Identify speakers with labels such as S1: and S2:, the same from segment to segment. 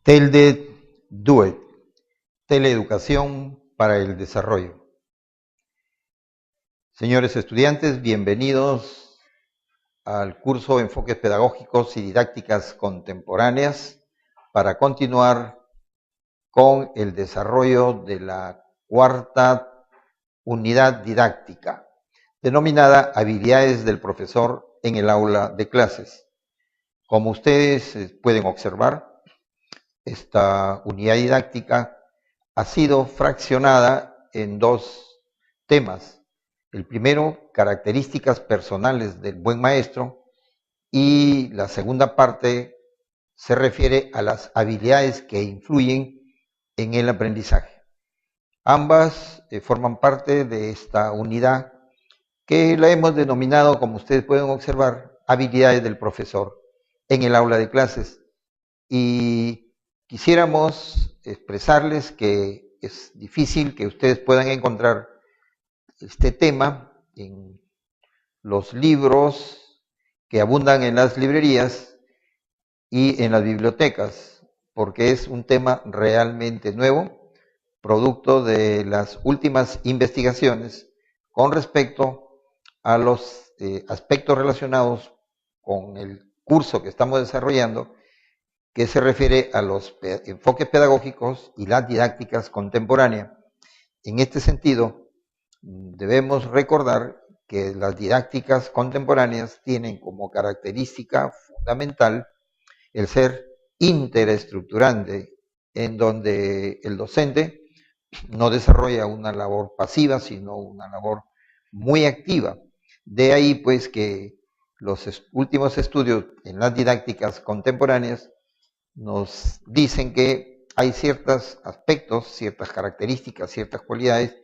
S1: TELDE DUET, Teleeducación para el Desarrollo. Señores estudiantes, bienvenidos al curso Enfoques Pedagógicos y Didácticas Contemporáneas para continuar con el desarrollo de la cuarta unidad didáctica, denominada Habilidades del profesor en el aula de clases. Como ustedes pueden observar, esta unidad didáctica ha sido fraccionada en dos temas. El primero, características personales del buen maestro, y la segunda parte se refiere a las habilidades que influyen en el aprendizaje. Ambas forman parte de esta unidad que la hemos denominado, como ustedes pueden observar, habilidades del profesor en el aula de clases. Y quisiéramos expresarles que es difícil que ustedes puedan encontrar este tema en los libros que abundan en las librerías y en las bibliotecas, porque es un tema realmente nuevo, producto de las últimas investigaciones con respecto a los aspectos relacionados con el curso que estamos desarrollando, que se refiere a los enfoques pedagógicos y las didácticas contemporáneas. En este sentido, debemos recordar que las didácticas contemporáneas tienen como característica fundamental el ser interestructurante, en donde el docente no desarrolla una labor pasiva, sino una labor muy activa. De ahí, pues, que los últimos estudios en las didácticas contemporáneas nos dicen que hay ciertos aspectos, ciertas características, ciertas cualidades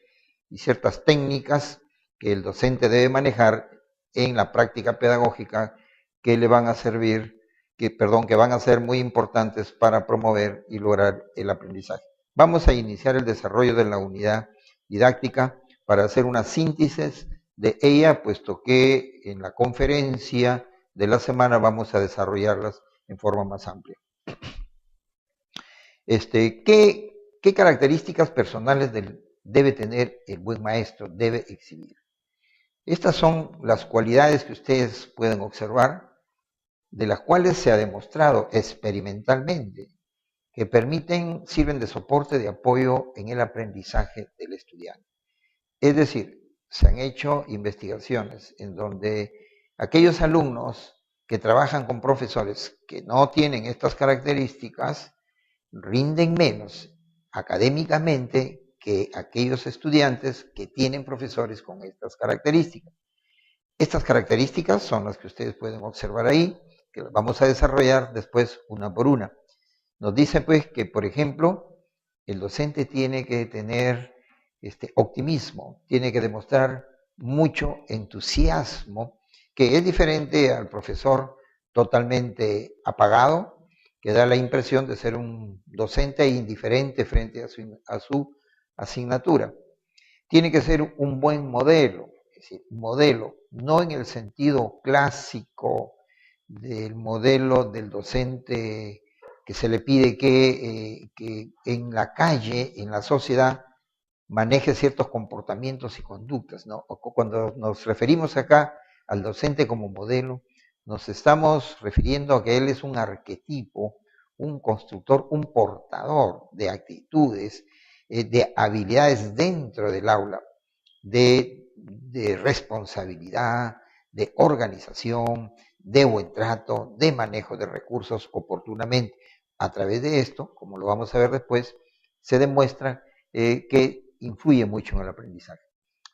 S1: y ciertas técnicas que el docente debe manejar en la práctica pedagógica que le van a servir, que van a ser muy importantes para promover y lograr el aprendizaje. Vamos a iniciar el desarrollo de la unidad didáctica para hacer una síntesis de ella, puesto que en la conferencia de la semana vamos a desarrollarlas en forma más amplia. ¿Qué características personales debe tener el buen maestro, debe exhibir? Estas son las cualidades que ustedes pueden observar, de las cuales se ha demostrado experimentalmente que sirven de soporte, de apoyo en el aprendizaje del estudiante. Es decir, se han hecho investigaciones en donde aquellos alumnos que trabajan con profesores que no tienen estas características rinden menos académicamente que aquellos estudiantes que tienen profesores con estas características. Estas características son las que ustedes pueden observar ahí, que las vamos a desarrollar después una por una. Nos dice pues que, por ejemplo, el docente tiene que tener optimismo, tiene que demostrar mucho entusiasmo, que es diferente al profesor totalmente apagado, que da la impresión de ser un docente indiferente frente a su asignatura. Tiene que ser un buen modelo, es decir, un modelo, no en el sentido clásico del modelo del docente que se le pide que en la calle, en la sociedad, maneje ciertos comportamientos y conductas, ¿no? Cuando nos referimos acá al docente como modelo, nos estamos refiriendo a que él es un arquetipo, un constructor, un portador de actitudes, de habilidades dentro del aula, de responsabilidad, de organización, de buen trato, de manejo de recursos oportunamente. A través de esto, como lo vamos a ver después, se demuestra que influye mucho en el aprendizaje.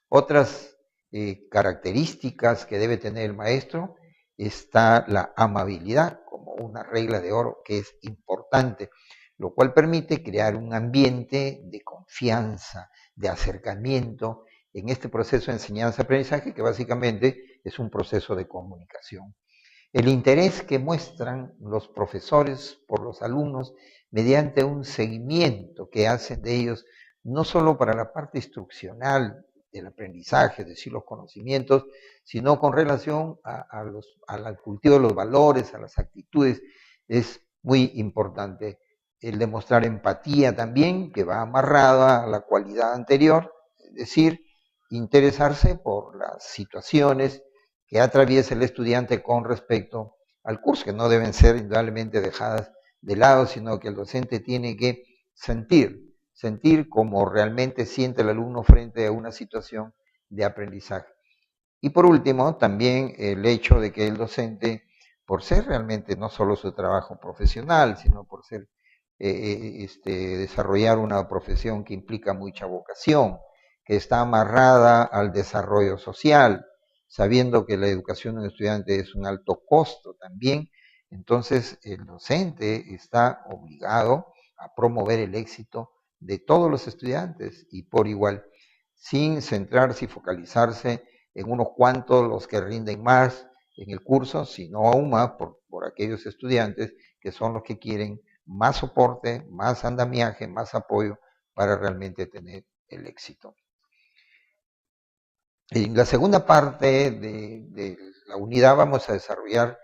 S1: Otras características que debe tener el maestro está la amabilidad como una regla de oro que es importante, lo cual permite crear un ambiente de confianza, de acercamiento en este proceso de enseñanza-aprendizaje que básicamente es un proceso de comunicación. El interés que muestran los profesores por los alumnos mediante un seguimiento que hacen de ellos, no solo para la parte instruccional del aprendizaje, es decir, los conocimientos, sino con relación al cultivo de los valores, a las actitudes, es muy importante. el demostrar empatía también, que va amarrada a la cualidad anterior, es decir, interesarse por las situaciones que atraviesa el estudiante con respecto al curso, que no deben ser indudablemente dejadas de lado, sino que el docente tiene que sentir como realmente siente el alumno frente a una situación de aprendizaje. Y por último, también el hecho de que el docente, por ser realmente no solo su trabajo profesional, sino por ser desarrollar una profesión que implica mucha vocación, que está amarrada al desarrollo social, sabiendo que la educación de un estudiante es un alto costo también, entonces el docente está obligado a promover el éxito de todos los estudiantes y por igual, sin centrarse y focalizarse en unos cuantos los que rinden más en el curso, sino aún más por aquellos estudiantes que son los que quieren más soporte, más andamiaje, más apoyo para realmente tener el éxito. En la segunda parte de la unidad vamos a desarrollar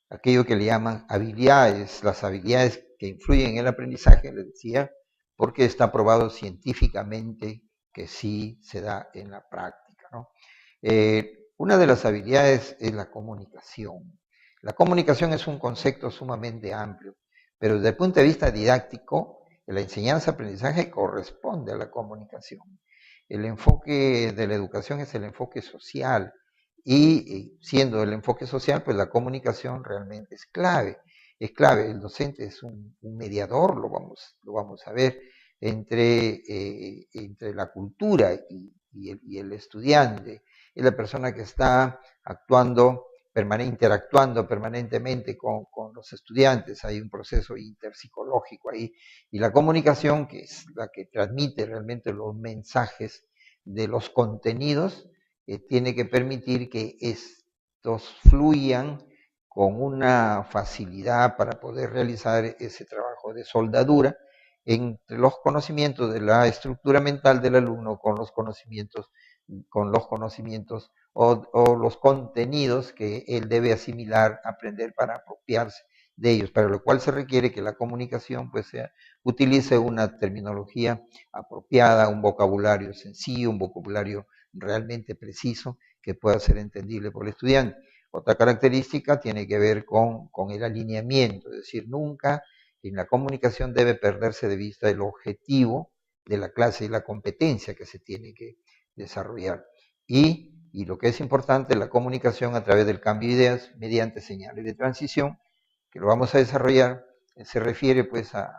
S1: aquello que le llaman habilidades, las habilidades que influyen en el aprendizaje, les decía, porque está probado científicamente que sí se da en la práctica, ¿no? Una de las habilidades es la comunicación. La comunicación es un concepto sumamente amplio, pero desde el punto de vista didáctico, la enseñanza-aprendizaje corresponde a la comunicación. El enfoque de la educación es el enfoque social y siendo el enfoque social, pues la comunicación realmente es clave. Es clave, el docente es un mediador, lo vamos a ver, entre la cultura y el estudiante. Es la persona que está interactuando permanentemente con los estudiantes. Hay un proceso interpsicológico ahí. Y la comunicación, que es la que transmite realmente los mensajes de los contenidos, tiene que permitir que estos fluyan con una facilidad para poder realizar ese trabajo de soldadura entre los conocimientos de la estructura mental del alumno con los conocimientos o los contenidos que él debe asimilar, aprender para apropiarse de ellos, para lo cual se requiere que la comunicación pues utilice una terminología apropiada, un vocabulario sencillo, un vocabulario realmente preciso que pueda ser entendible por el estudiante. Otra característica tiene que ver con el alineamiento, es decir, nunca en la comunicación debe perderse de vista el objetivo de la clase y la competencia que se tiene que desarrollar. Y lo que es importante, la comunicación a través del cambio de ideas mediante señales de transición, que lo vamos a desarrollar, se refiere pues a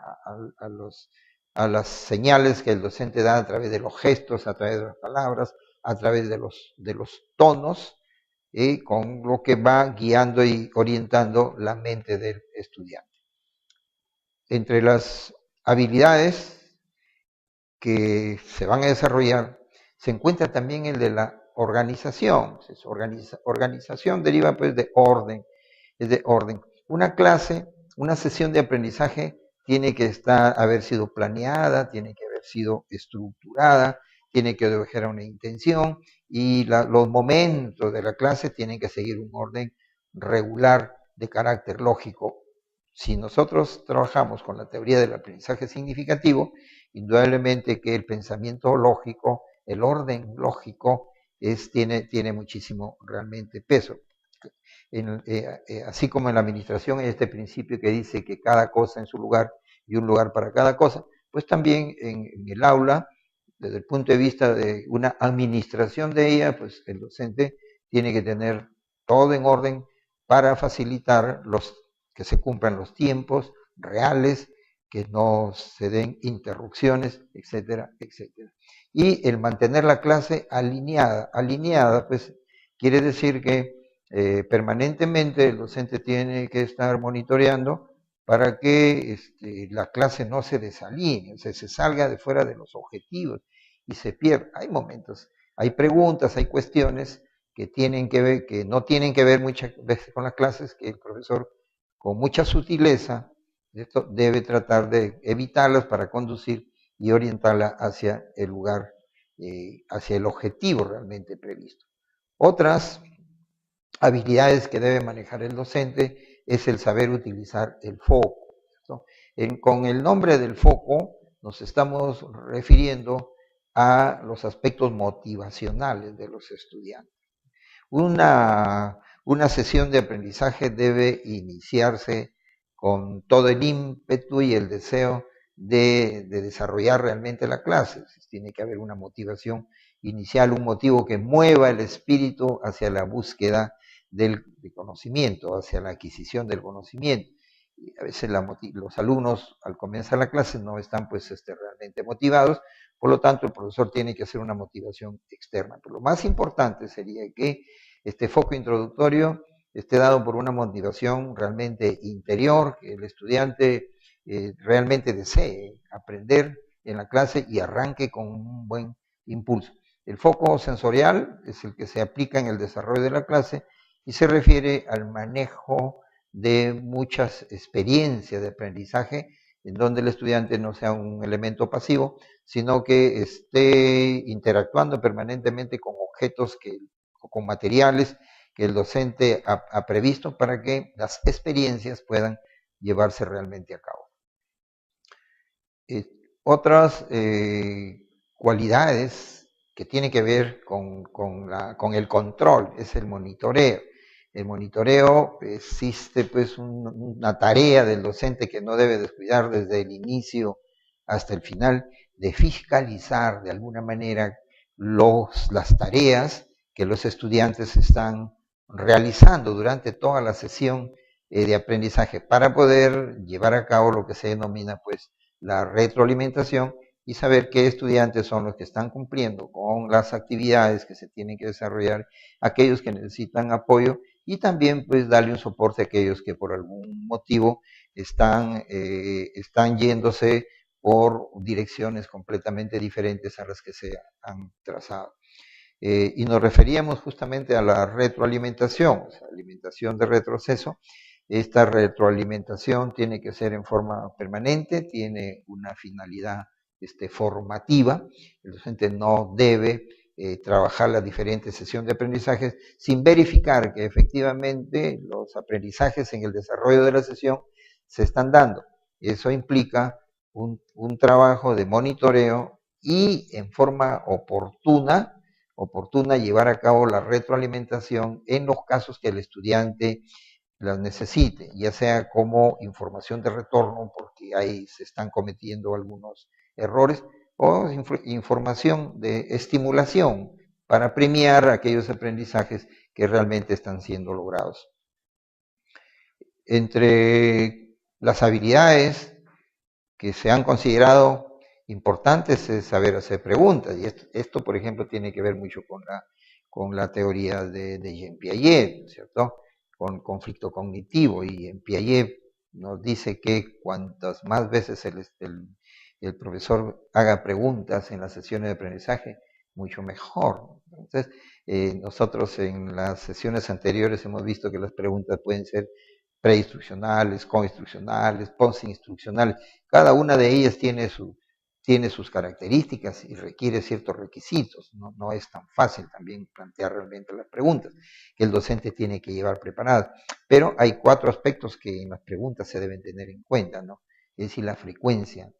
S1: las señales que el docente da a través de los gestos, a través de las palabras, a través de los tonos, con lo que va guiando y orientando la mente del estudiante. Entre las habilidades que se van a desarrollar se encuentra también el de la organización. Organización deriva pues de orden, es de orden. Una clase, una sesión de aprendizaje tiene que haber sido planeada, tiene que haber sido estructurada, tiene que obedecer a una intención y los momentos de la clase tienen que seguir un orden regular de carácter lógico. Si nosotros trabajamos con la teoría del aprendizaje significativo, indudablemente que el pensamiento lógico, el orden lógico, tiene muchísimo realmente peso. Así como en la administración hay este principio que dice que cada cosa en su lugar y un lugar para cada cosa, pues también en el aula, desde el punto de vista de una administración de ella, pues el docente tiene que tener todo en orden para facilitar que se cumplan los tiempos reales, que no se den interrupciones, etcétera, etcétera. Y el mantener la clase alineada pues quiere decir que permanentemente el docente tiene que estar monitoreando para que la clase no se desalinee, o sea, se salga de fuera de los objetivos y se pierda. Hay momentos, hay preguntas, hay cuestiones que tienen que ver, que no tienen que ver muchas veces con las clases, que el profesor con mucha sutileza debe tratar de evitarlas para conducir y orientarla hacia el lugar, hacia el objetivo realmente previsto. Otras habilidades que debe manejar el docente es el saber utilizar el foco, ¿no? Con el nombre del foco nos estamos refiriendo a los aspectos motivacionales de los estudiantes. Una sesión de aprendizaje debe iniciarse con todo el ímpetu y el deseo de desarrollar realmente la clase. Tiene que haber una motivación inicial, un motivo que mueva el espíritu hacia la búsqueda del conocimiento, hacia la adquisición del conocimiento. Y a veces los alumnos al comenzar la clase no están pues realmente motivados, por lo tanto el profesor tiene que hacer una motivación externa. Pero lo más importante sería que este foco introductorio esté dado por una motivación realmente interior, que el estudiante realmente desee aprender en la clase y arranque con un buen impulso. El foco sensorial es el que se aplica en el desarrollo de la clase y se refiere al manejo de muchas experiencias de aprendizaje en donde el estudiante no sea un elemento pasivo, sino que esté interactuando permanentemente con objetos o con materiales que el docente ha previsto para que las experiencias puedan llevarse realmente a cabo. Otras cualidades que tienen que ver con el control es el monitoreo. El monitoreo existe pues una tarea del docente que no debe descuidar desde el inicio hasta el final, de fiscalizar de alguna manera las tareas que los estudiantes están realizando durante toda la sesión de aprendizaje para poder llevar a cabo lo que se denomina pues la retroalimentación y saber qué estudiantes son los que están cumpliendo con las actividades que se tienen que desarrollar, aquellos que necesitan apoyo y también pues darle un soporte a aquellos que por algún motivo están yéndose por direcciones completamente diferentes a las que se han trazado. Y nos referíamos justamente a la retroalimentación, o sea, alimentación de retroceso. Esta retroalimentación tiene que ser en forma permanente, tiene una finalidad formativa. El docente no debe trabajar las diferentes sesiones de aprendizajes sin verificar que efectivamente los aprendizajes en el desarrollo de la sesión se están dando. Eso implica un trabajo de monitoreo y en forma oportuna llevar a cabo la retroalimentación en los casos que el estudiante las necesite, ya sea como información de retorno, porque ahí se están cometiendo algunos errores, o información de estimulación para premiar aquellos aprendizajes que realmente están siendo logrados. Entre las habilidades que se han considerado importantes es saber hacer preguntas, y esto por ejemplo, tiene que ver mucho con la teoría de Jean Piaget, ¿cierto? Con conflicto cognitivo, y en Piaget nos dice que cuantas más veces el profesor haga preguntas en las sesiones de aprendizaje, mucho mejor. Entonces, nosotros en las sesiones anteriores hemos visto que las preguntas pueden ser preinstruccionales, coinstruccionales, postinstruccionales. Cada una de ellas tiene sus características y requiere ciertos requisitos. No es tan fácil también plantear realmente las preguntas que el docente tiene que llevar preparadas. Pero hay 4 aspectos que en las preguntas se deben tener en cuenta, ¿no? Es decir, la frecuencia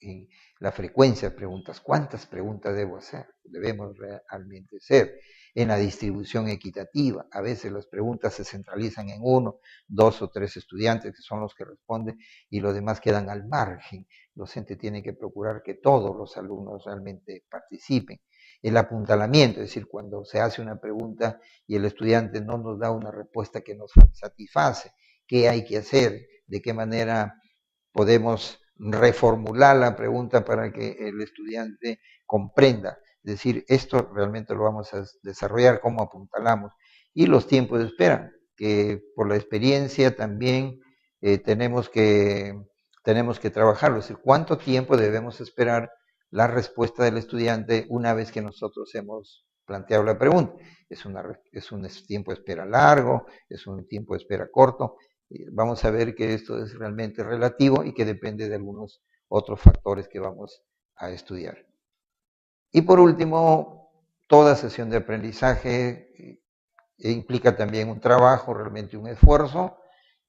S1: de preguntas. ¿Cuántas preguntas debo hacer? Debemos realmente hacer. En la distribución equitativa, a veces las preguntas se centralizan en 1, 2 o 3 estudiantes que son los que responden y los demás quedan al margen. El docente tiene que procurar que todos los alumnos realmente participen. El apuntalamiento, es decir, cuando se hace una pregunta y el estudiante no nos da una respuesta que nos satisface, ¿qué hay que hacer? ¿De qué manera podemos reformular la pregunta para que el estudiante comprenda? Es decir, esto realmente lo vamos a desarrollar, cómo apuntalamos. Y los tiempos de espera, que por la experiencia también tenemos que trabajarlo. Es decir, cuánto tiempo debemos esperar la respuesta del estudiante una vez que nosotros hemos planteado la pregunta. ¿Es un tiempo de espera largo? ¿Es un tiempo de espera corto? Vamos a ver que esto es realmente relativo y que depende de algunos otros factores que vamos a estudiar. Y por último, toda sesión de aprendizaje implica también un trabajo, realmente un esfuerzo,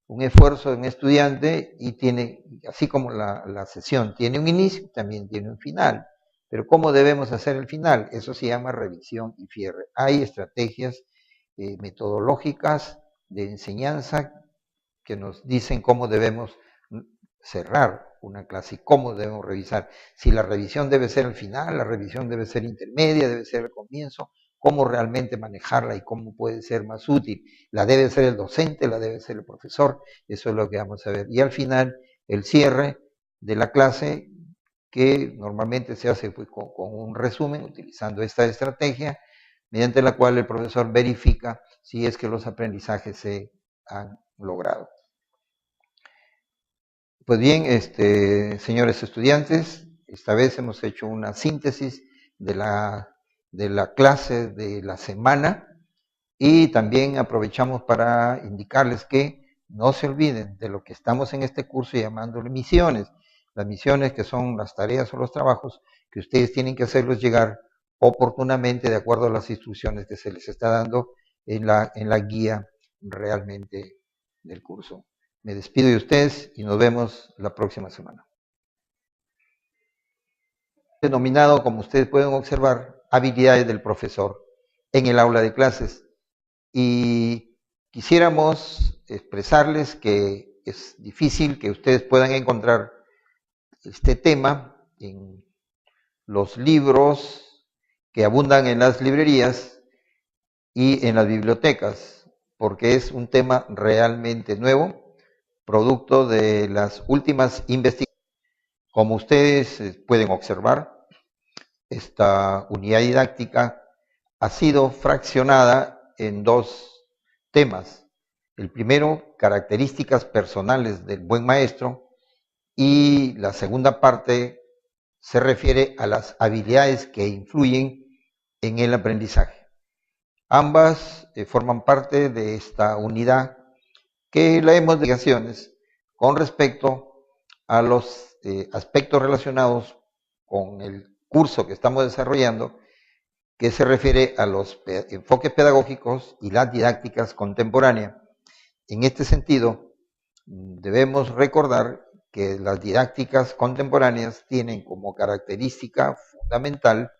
S1: un esfuerzo de un estudiante y tiene, así como la sesión tiene un inicio, también tiene un final. Pero ¿cómo debemos hacer el final? Eso se llama revisión y cierre. Hay estrategias metodológicas de enseñanza que nos dicen cómo debemos cerrar una clase y cómo debemos revisar. Si la revisión debe ser al final, la revisión debe ser intermedia, debe ser al comienzo, cómo realmente manejarla y cómo puede ser más útil. La debe ser el docente, la debe ser el profesor, eso es lo que vamos a ver. Y al final, el cierre de la clase, que normalmente se hace pues, con un resumen, utilizando esta estrategia, mediante la cual el profesor verifica si es que los aprendizajes se han logrado. Pues bien, señores estudiantes, esta vez hemos hecho una síntesis de la clase de la semana y también aprovechamos para indicarles que no se olviden de lo que estamos en este curso llamándole misiones. Las misiones que son las tareas o los trabajos que ustedes tienen que hacerlos llegar oportunamente de acuerdo a las instrucciones que se les está dando en la guía realmente del curso. Me despido de ustedes y nos vemos la próxima semana. Denominado, como ustedes pueden observar, habilidades del profesor en el aula de clases. Y quisiéramos expresarles que es difícil que ustedes puedan encontrar este tema en los libros que abundan en las librerías y en las bibliotecas, porque es un tema realmente nuevo, producto de las últimas investigaciones. Como ustedes pueden observar, esta unidad didáctica ha sido fraccionada en dos temas. El primero, características personales del buen maestro, y la segunda parte se refiere a las habilidades que influyen en el aprendizaje. Ambas forman parte de esta unidad que la hemos de investigaciones con respecto a los aspectos relacionados con el curso que estamos desarrollando, que se refiere a los enfoques pedagógicos y las didácticas contemporáneas. En este sentido, debemos recordar que las didácticas contemporáneas tienen como característica fundamental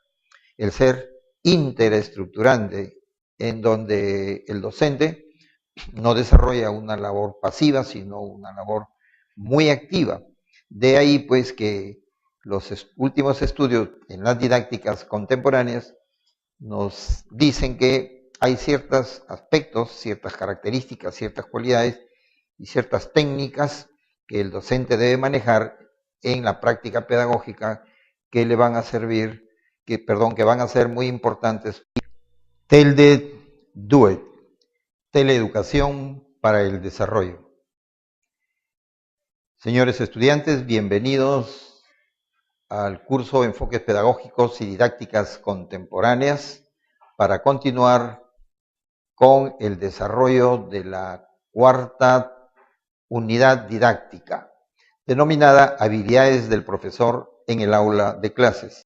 S1: el ser interestrutturante, en donde el docente no desarrolla una labor pasiva, sino una labor muy activa. De ahí pues que los últimos estudios en las didácticas contemporáneas nos dicen que hay ciertos aspectos, ciertas características, ciertas cualidades y ciertas técnicas que el docente debe manejar en la práctica pedagógica que le van a servir, que van a ser muy importantes. TELDE DUET, Teleeducación para el Desarrollo. Señores estudiantes, bienvenidos al curso Enfoques Pedagógicos y Didácticas Contemporáneas para continuar con el desarrollo de la cuarta unidad didáctica, denominada Habilidades del profesor en el aula de clases.